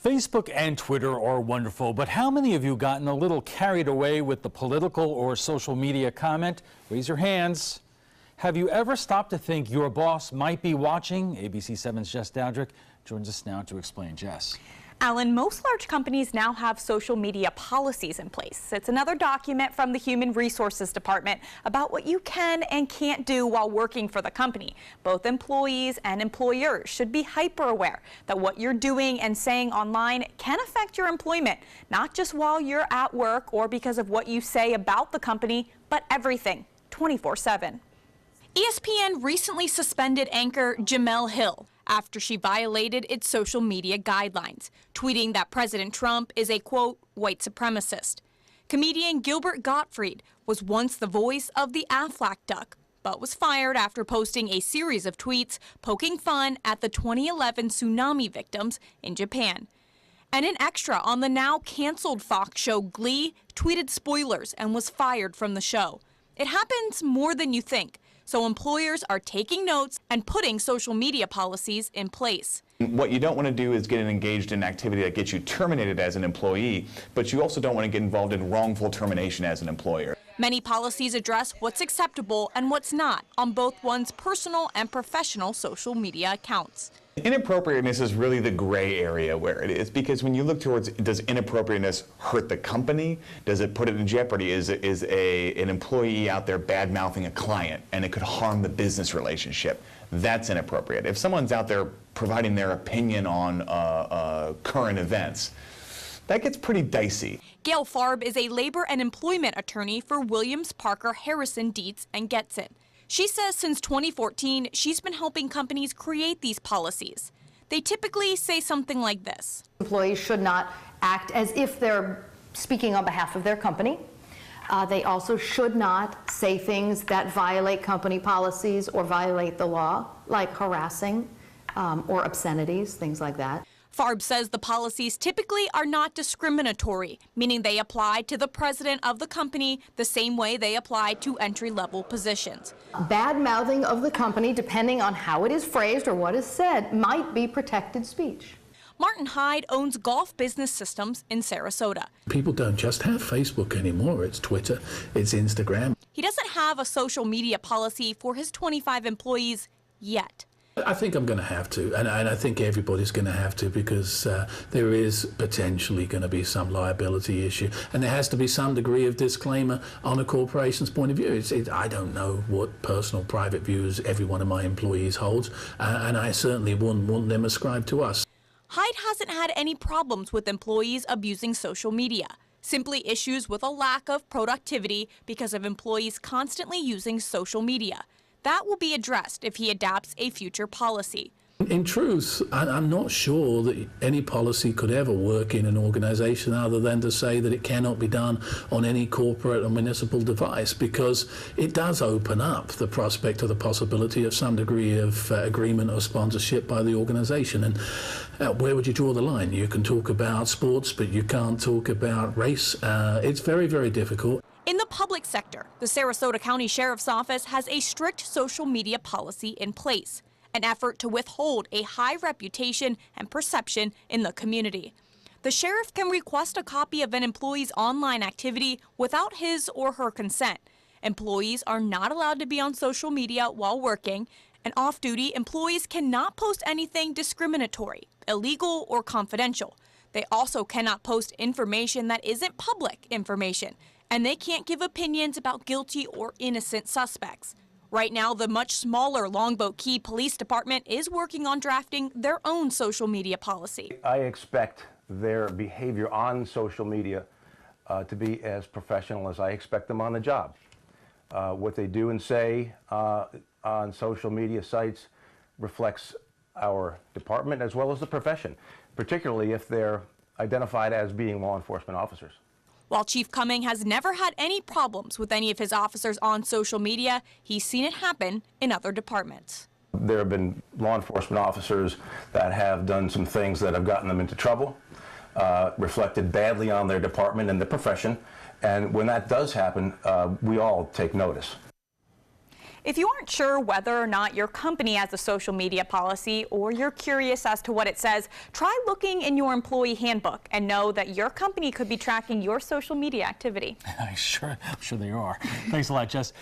Facebook and Twitter are wonderful, but how many of you gotten a little carried away with the political or social media comment? Raise your hands. Have you ever stopped to think your boss might be watching? ABC 7's Jess Dowdrick joins us now to explain. Jess. Alan, most large companies now have social media policies in place. It's another document from the Human Resources Department about what you can and can't do while working for the company. Both employees and employers should be hyper aware that what you're doing and saying online can affect your employment, not just while you're at work or because of what you say about the company, but everything, 24/7. ESPN recently suspended anchor Jemele Hill after she violated its social media guidelines, tweeting that President Trump is a, quote, white supremacist. Comedian Gilbert Gottfried was once the voice of the Aflac duck, but was fired after posting a series of tweets poking fun at the 2011 tsunami victims in Japan. And an extra on the now canceled Fox show Glee tweeted spoilers and was fired from the show. It happens more than you think. So employers are taking notes and putting social media policies in place. What you don't want to do is get engaged in activity that gets you terminated as an employee, but you also don't want to get involved in wrongful termination as an employer. Many policies address what's acceptable and what's not on both one's personal and professional social media accounts. Inappropriateness is really the gray area where it is, because when you look towards, does inappropriateness hurt the company? Does it put it in jeopardy? Is an employee out there bad-mouthing a client and it could harm the business relationship? That's inappropriate. If someone's out there providing their opinion on current events, that gets pretty dicey. Gail Farb is a labor and employment attorney for Williams, Parker, Harrison, Dietz, and Getson. She says since 2014, she's been helping companies create these policies. They typically say something like this. Employees should not act as if they're speaking on behalf of their company. They also should not say things that violate company policies or violate the law, like harassing or obscenities, things like that. Farb says the policies typically are not discriminatory, meaning they apply to the president of the company the same way they apply to entry-level positions. Bad mouthing of the company, depending on how it is phrased or what is said, might be protected speech. Martin Hyde owns Golf Business Systems in Sarasota. People don't just have Facebook anymore. It's Twitter, it's Instagram. He doesn't have a social media policy for his 25 employees yet. I think I'm going to have to, and I think everybody's going to have to, because there is potentially going to be some liability issue, and there has to be some degree of disclaimer on a corporation's point of view. I don't know what personal, private views every one of my employees holds, and I certainly wouldn't want them ascribed to us. Hyde hasn't had any problems with employees abusing social media, simply issues with a lack of productivity because of employees constantly using social media. That will be addressed if he adopts a future policy. In truth, I'm not sure that any policy could ever work in an organization other than to say that it cannot be done on any corporate or municipal device, because it does open up the prospect of the possibility of some degree of agreement or sponsorship by the organization. And where would you draw the line? You can talk about sports, but you can't talk about race. It's very, very difficult. In the public sector, the Sarasota County Sheriff's Office has a strict social media policy in place, an effort to withhold a high reputation and perception in the community. The sheriff can request a copy of an employee's online activity without his or her consent. Employees are not allowed to be on social media while working, and off-duty employees cannot post anything discriminatory, illegal, or confidential. They also cannot post information that isn't public information, and they can't give opinions about guilty or innocent suspects. Right now, the much smaller Longboat Key Police Department is working on drafting their own social media policy. I expect their behavior on social media to be as professional as I expect them on the job. What they do and say on social media sites reflects our department as well as the profession, particularly if they're identified as being law enforcement officers. While Chief Cumming has never had any problems with any of his officers on social media, he's seen it happen in other departments. There have been law enforcement officers that have done some things that have gotten them into trouble, reflected badly on their department and the profession, and when that does happen, we all take notice. If you aren't sure whether or not your company has a social media policy, or you're curious as to what it says, try looking in your employee handbook and know that your company could be tracking your social media activity. I'm sure they are. Thanks a lot, Jess.